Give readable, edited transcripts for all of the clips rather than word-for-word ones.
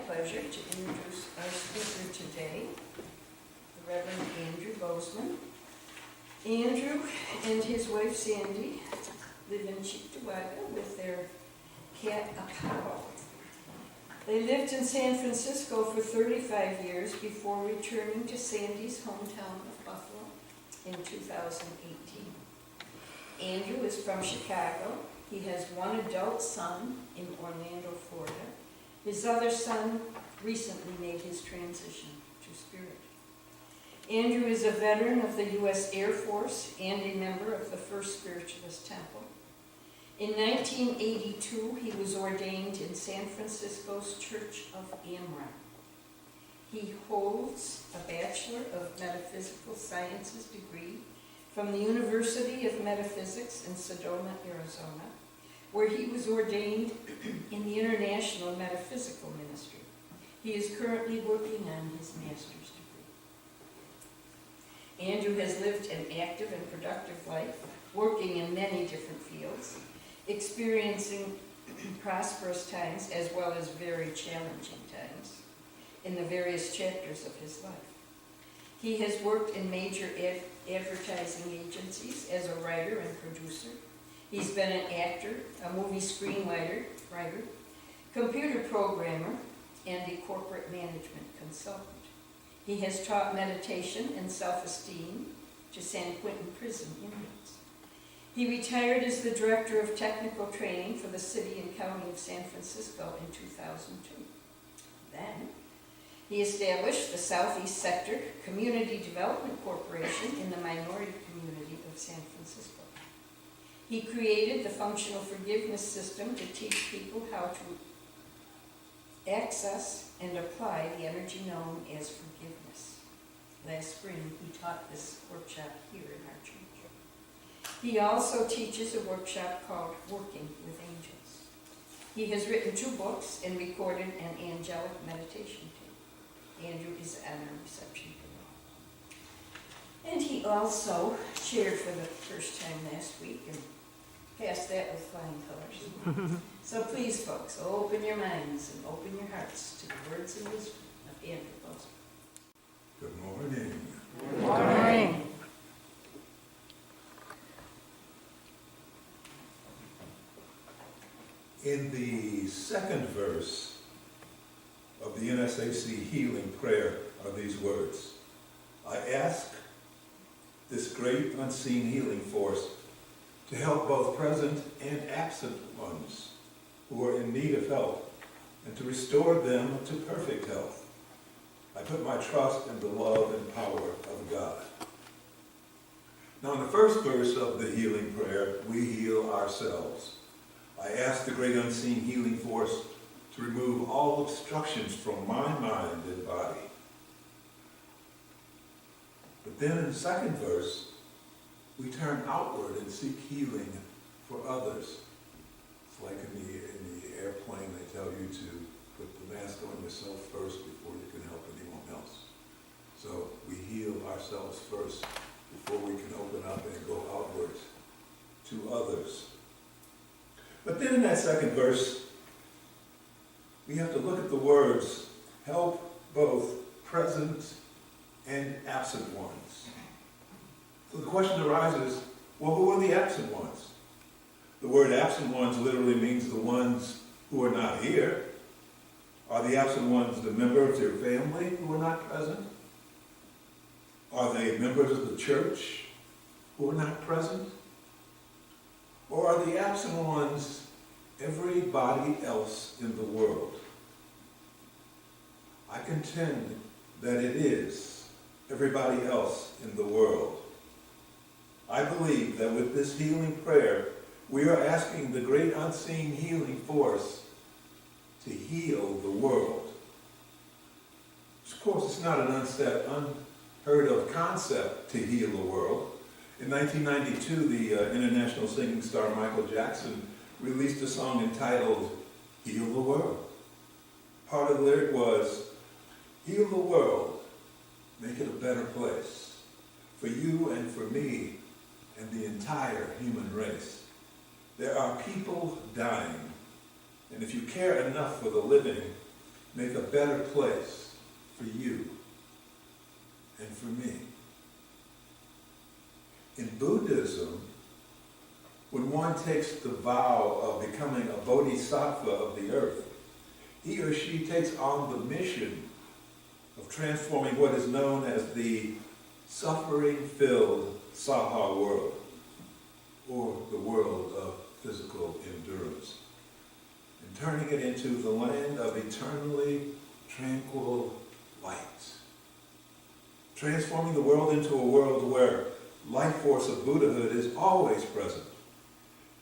pleasure to introduce our speaker today, the Reverend Andrew Bozeman. Andrew and his wife Sandy live in Cheektowaga with their cat Apollo. They lived in San Francisco for 35 years before returning to Sandy's hometown of Buffalo in 2018. Andrew is from Chicago. He has one adult son in Orlando, Florida. His other son recently made his transition to spirit. Andrew is a veteran of the U.S. Air Force and a member of the First Spiritualist Temple. In 1982, he was ordained in San Francisco's Church of Amram. He holds a Bachelor of Metaphysical Sciences degree from the University of Metaphysics in Sedona, Arizona, where he was ordained in the International Metaphysical Ministry. He is currently working on his master's degree. Andrew has lived an active and productive life, working in many different fields, experiencing prosperous times as well as very challenging times in the various chapters of his life. He has worked in major advertising agencies as a writer and producer. He's been an actor, a movie screenwriter, computer programmer, and a corporate management consultant. He has taught meditation and self-esteem to San Quentin prison inmates. He retired as the Director of Technical Training for the City and County of San Francisco in 2002. Then, he established the Southeast Sector Community Development Corporation in the minority community of San Francisco. He created the functional forgiveness system to teach people how to access and apply the energy known as forgiveness. Last spring, he taught this workshop here in our church. He also teaches a workshop called Working with Angels. He has written 2 books and recorded an angelic meditation tape. Andrew is at our reception below. And he also shared for the first time last week and passed that with flying colors. So please, folks, open your minds and open your hearts to the words and wisdom of Andrew Bozeman. Good morning. Good morning. In the second verse of the NSAC healing prayer are these words: I ask this great unseen healing force to help both present and absent ones who are in need of help and to restore them to perfect health. I put my trust in the love and power of God. Now in the first verse of the healing prayer, we heal ourselves. I ask the great unseen healing force to remove all obstructions from my mind and body. But then in the second verse, we turn outward and seek healing for others. It's like in the airplane, they tell you to put the mask on yourself first before you can help anyone else. So we heal ourselves first before we can open up and go outward to others. But then in that second verse, we have to look at the words, help both present and absent ones. So the question arises, well, who are the absent ones? The word absent ones literally means the ones who are not here. Are the absent ones the members of your family who are not present? Are they members of the church who are not present? Or are the absent ones everybody else in the world? I contend that it is everybody else in the world. I believe that with this healing prayer, we are asking the great unseen healing force to heal the world. Of course, it's not an unheard of concept to heal the world. In 1992, the international singing star Michael Jackson released a song entitled, Heal the World. Part of the lyric was, heal the world, make it a better place, for you and for me and the entire human race. There are people dying, and if you care enough for the living, make a better place for you and for me. In Buddhism, when one takes the vow of becoming a bodhisattva of the earth, he or she takes on the mission of transforming what is known as the suffering-filled Saha world, or the world of physical endurance, and turning it into the land of eternally tranquil light. Transforming the world into a world where life force of Buddhahood is always present.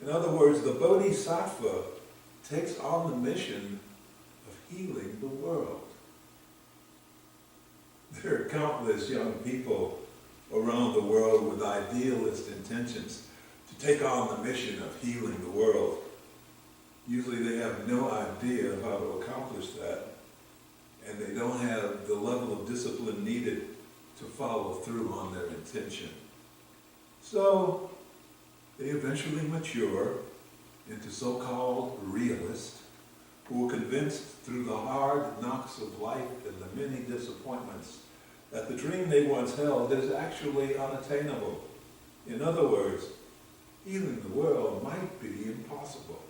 In other words, the bodhisattva takes on the mission of healing the world. There are countless young people around the world with idealist intentions to take on the mission of healing the world. Usually they have no idea of how to accomplish that, and they don't have the level of discipline needed to follow through on their intention. So they eventually mature into so-called realists who are convinced through the hard knocks of life and the many disappointments that the dream they once held is actually unattainable. In other words, healing the world might be impossible.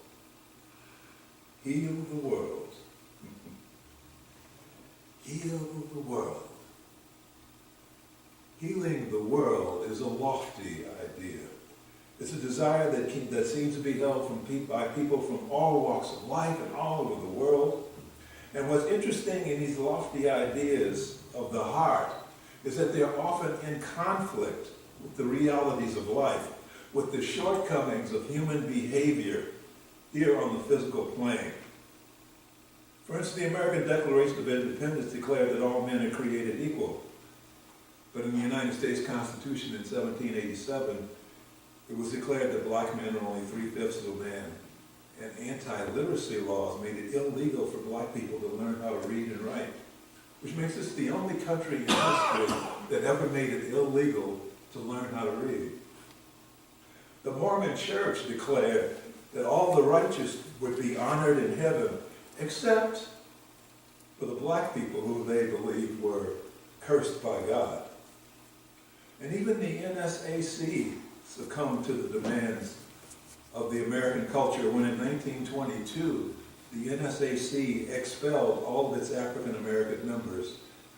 Heal the world. Heal the world. Healing the world is a lofty idea. It's a desire that seems to be held by people from all walks of life and all over the world. And what's interesting in these lofty ideas of the heart is that they're often in conflict with the realities of life, with the shortcomings of human behavior here on the physical plane. For instance, the American Declaration of Independence declared that all men are created equal. But in the United States Constitution in 1787, it was declared that black men are only 3/5 of a man, and anti-literacy laws made it illegal for black people to learn how to read and write, which makes us the only country in history that ever made it illegal to learn how to read. The Mormon Church declared that all the righteous would be honored in heaven, except for the black people who they believed were cursed by God. And even the NSAC succumbed to the demands of the American culture when in 1922, the NSAC expelled all of its African American members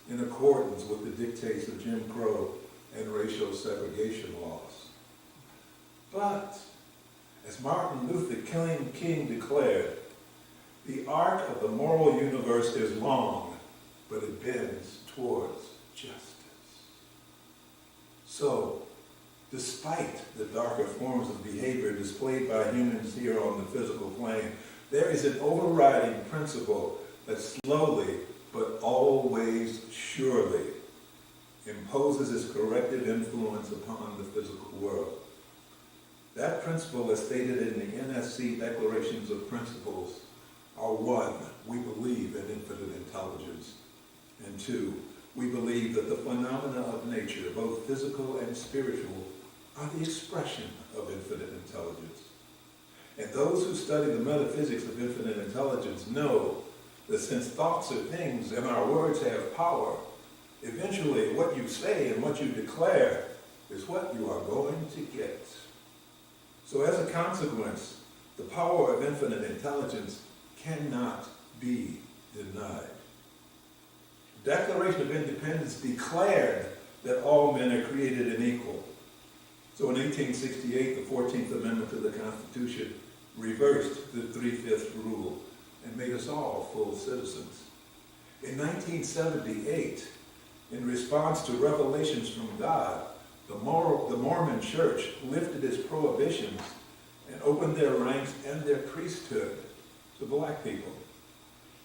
in accordance with the dictates of Jim Crow and racial segregation laws. But, as Martin Luther King declared, the arc of the moral universe is long, but it bends towards justice. So, despite the darker forms of behavior displayed by humans here on the physical plane, there is an overriding principle that slowly, but always surely, imposes its corrective influence upon the physical world. That principle, as stated in the NSC Declarations of Principles, are 1, we believe in infinite intelligence, and 2, we believe that the phenomena of nature, both physical and spiritual, are the expression of infinite intelligence. And those who study the metaphysics of infinite intelligence know that since thoughts are things and our words have power, eventually what you say and what you declare is what you are going to get. So as a consequence, the power of infinite intelligence cannot be denied. The Declaration of Independence declared that all men are created and equal. So in 1868, the 14th Amendment to the Constitution reversed the 3/5 rule and made us all full citizens. In 1978, in response to revelations from God, the Mormon Church lifted its prohibitions and opened their ranks and their priesthood to black people.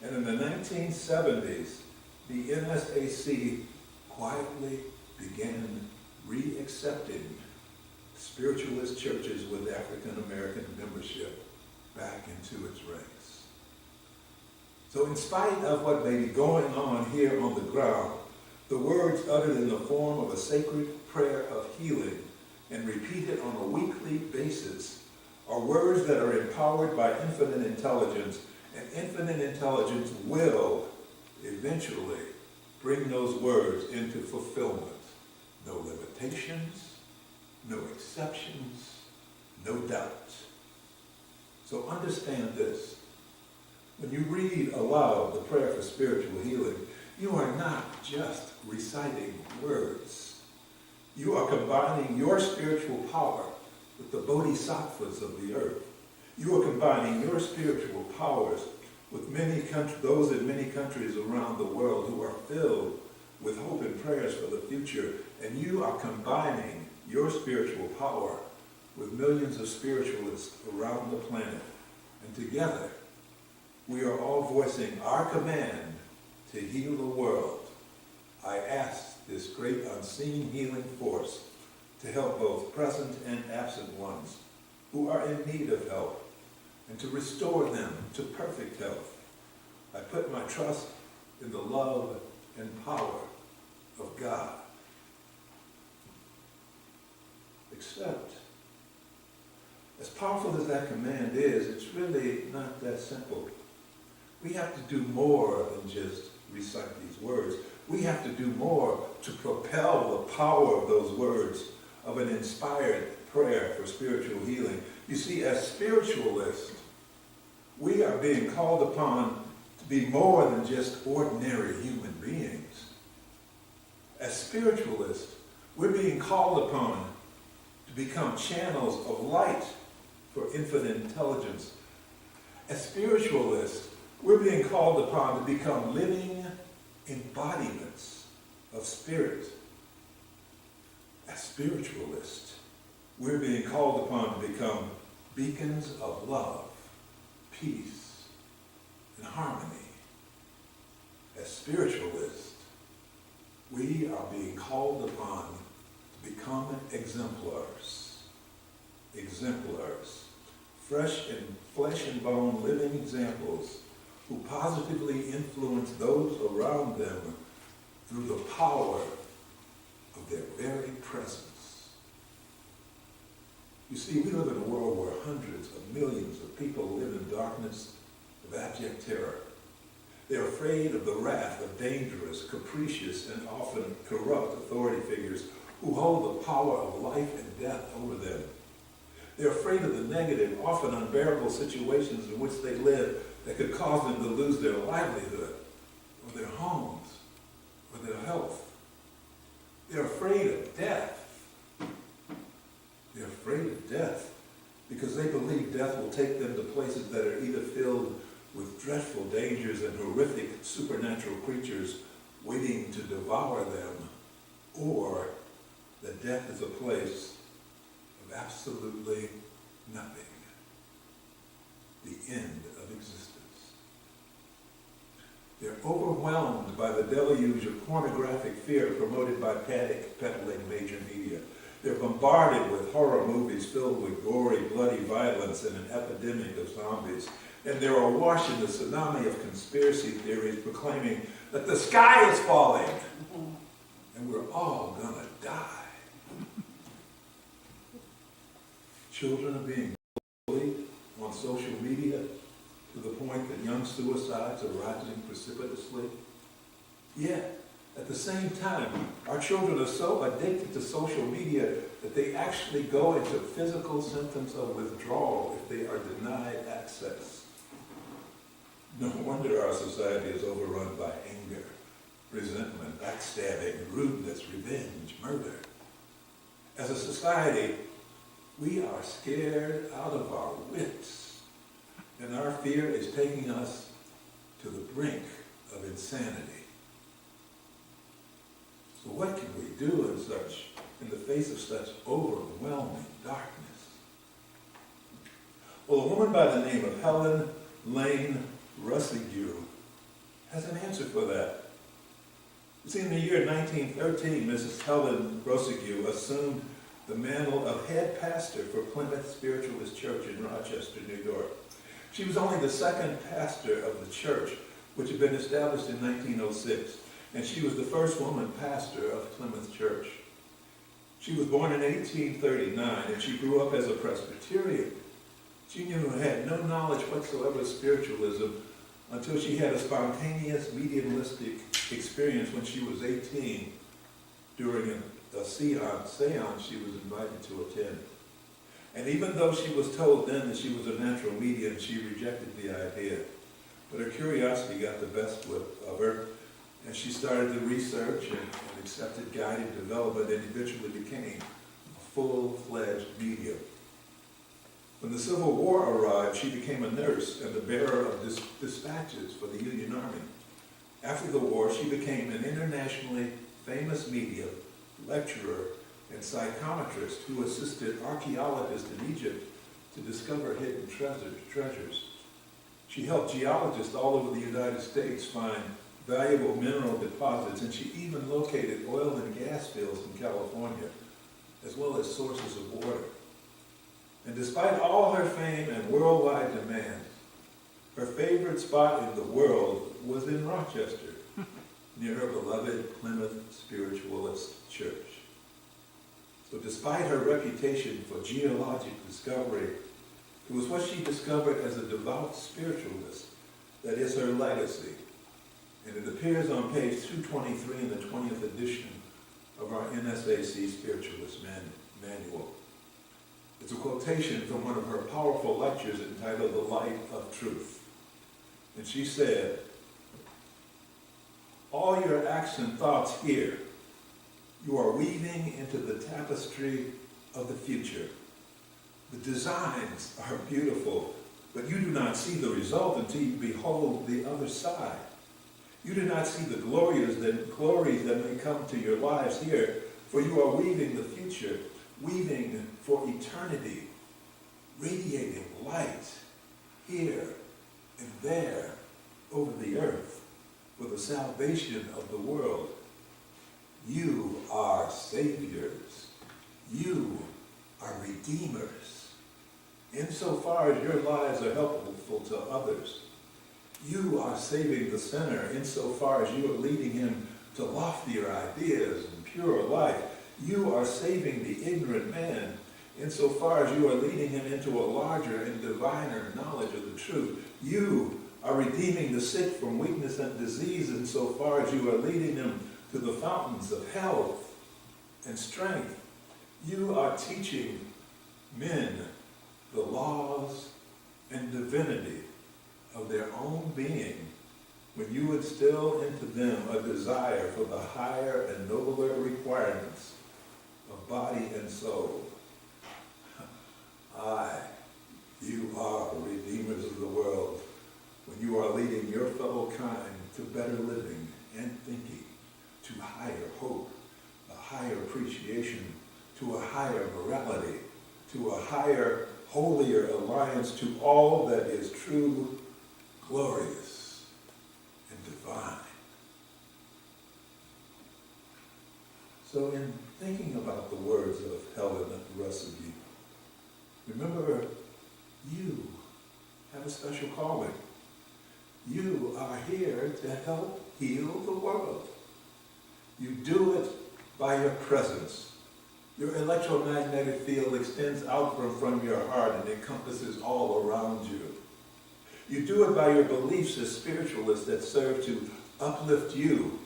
And in the 1970s, the NSAC quietly began re-accepting spiritualist churches with African American membership back into its ranks. So in spite of what may be going on here on the ground, the words uttered in the form of a sacred prayer of healing and repeated on a weekly basis are words that are empowered by infinite intelligence, and infinite intelligence will eventually bring those words into fulfillment. No limitations, no exceptions, no doubt. So understand this. When you read aloud the prayer for spiritual healing, you are not just reciting words. You are combining your spiritual power with the bodhisattvas of the earth. You are combining your spiritual powers with those in many countries around the world who are filled with hope and prayers for the future. And you are combining your spiritual power with millions of spiritualists around the planet. And together, we are all voicing our command to heal the world. I ask this great unseen healing force to help both present and absent ones who are in need of help, and to restore them to perfect health. I put my trust in the love and power of God. Except, as powerful as that command is, it's really not that simple. We have to do more than just recite these words. We have to do more to propel the power of those words of an inspired prayer for spiritual healing. You see, as spiritualists, we are being called upon to be more than just ordinary human beings. As spiritualists, we're being called upon to become channels of light for infinite intelligence. As spiritualists, we're being called upon to become living embodiments of spirit. As spiritualists, we're being called upon to become beacons of love, peace, and harmony. As spiritualists, we are being called upon to become exemplars. Exemplars. Flesh and bone living examples who positively influence those around them through the power of their very presence. You see, we live in a world where hundreds of millions of people live in darkness of abject terror. They're afraid of the wrath of dangerous, capricious, and often corrupt authority figures who hold the power of life and death over them. They're afraid of the negative, often unbearable situations in which they live that could cause them to lose their livelihood, or their homes, or their health. They're afraid of death. They're afraid of death because they believe death will take them to places that are either filled with dreadful dangers and horrific supernatural creatures waiting to devour them, or that death is a place of absolutely nothing, the end of existence. They're overwhelmed by the deluge of pornographic fear promoted by panic-peddling major media. They're bombarded with horror movies filled with gory, bloody violence and an epidemic of zombies. And they're awash in the tsunami of conspiracy theories proclaiming that the sky is falling and we're all gonna die. Children are being bullied on social media to the point that young suicides are rising precipitously. Yet, at the same time, our children are so addicted to social media that they actually go into physical symptoms of withdrawal if they are denied access. No wonder our society is overrun by anger, resentment, backstabbing, rudeness, revenge, murder. As a society, we are scared out of our wits, and our fear is taking us to the brink of insanity. So what can we do in the face of such overwhelming darkness? Well, a woman by the name of Helen Rossigh has an answer for that. You see, in the year 1913, Mrs. Helen Rossigh assumed the mantle of head pastor for Plymouth Spiritualist Church in Rochester, New York. She was only the second pastor of the church, which had been established in 1906, and she was the first woman pastor of Plymouth Church. She was born in 1839, and she grew up as a Presbyterian. She had no knowledge whatsoever of spiritualism until she had a spontaneous mediumistic experience when she was 18 during a seance she was invited to attend. And even though she was told then that she was a natural medium, she rejected the idea. But her curiosity got the best of her, and she started to research and accepted guided development and eventually became a full-fledged medium. When the Civil War arrived, she became a nurse and the bearer of dispatches for the Union Army. After the war, she became an internationally famous medium, lecturer, and psychometrist who assisted archaeologists in Egypt to discover hidden treasures. She helped geologists all over the United States find valuable mineral deposits, and she even located oil and gas fields in California, as well as sources of water. And despite all her fame and worldwide demand, her favorite spot in the world was in Rochester, near her beloved Plymouth Spiritualist Church. So despite her reputation for geologic discovery, it was what she discovered as a devout spiritualist that is her legacy. And it appears on page 223 in the 20th edition of our NSAC Spiritualist Manual. It's a quotation from one of her powerful lectures entitled The Light of Truth. And she said, "All your acts and thoughts here, you are weaving into the tapestry of the future. The designs are beautiful, but you do not see the result until you behold the other side. You do not see the glories that may come to your lives here, for you are weaving the future, weaving for eternity, radiating light here and there over the earth for the salvation of the world. You are saviors. You are redeemers. Insofar as your lives are helpful to others, you are saving the sinner insofar as you are leading him to loftier ideas and purer life. You are saving the ignorant man insofar as you are leading him into a larger and diviner knowledge of the truth. You are redeeming the sick from weakness and disease insofar as you are leading them to the fountains of health and strength. You are teaching men the laws and divinity of their own being when you instill into them a desire for the higher and nobler requirements of body and soul. You are redeemers of the world when you are leading your fellow kind to better living and thinking, to higher hope, a higher appreciation, to a higher morality, to a higher, holier alliance, to all that is true, glorious, and divine." So in thinking about the words of Helen Rossigh, remember, you have a special calling. You are here to help heal the world. You do it by your presence. Your electromagnetic field extends out from your heart and encompasses all around you. You do it by your beliefs as spiritualists that serve to uplift you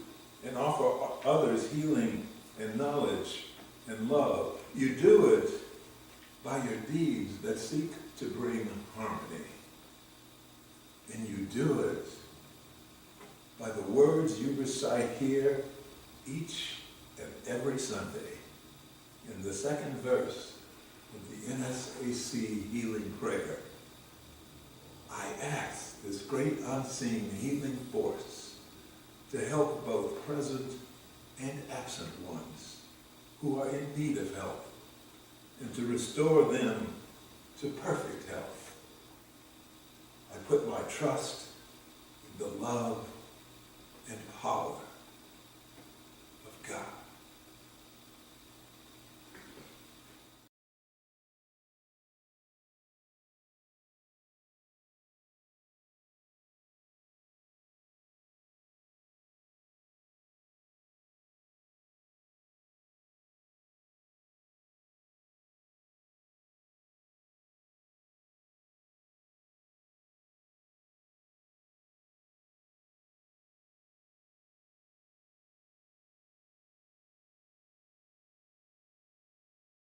and offer others healing and knowledge and love. You do it by your deeds that seek to bring harmony. And you do it by the words you recite here each and every Sunday in the second verse of the NSAC Healing Prayer. I ask this great unseen healing force to help both present and absent ones who are in need of help, and to restore them to perfect health. I put my trust in the love and power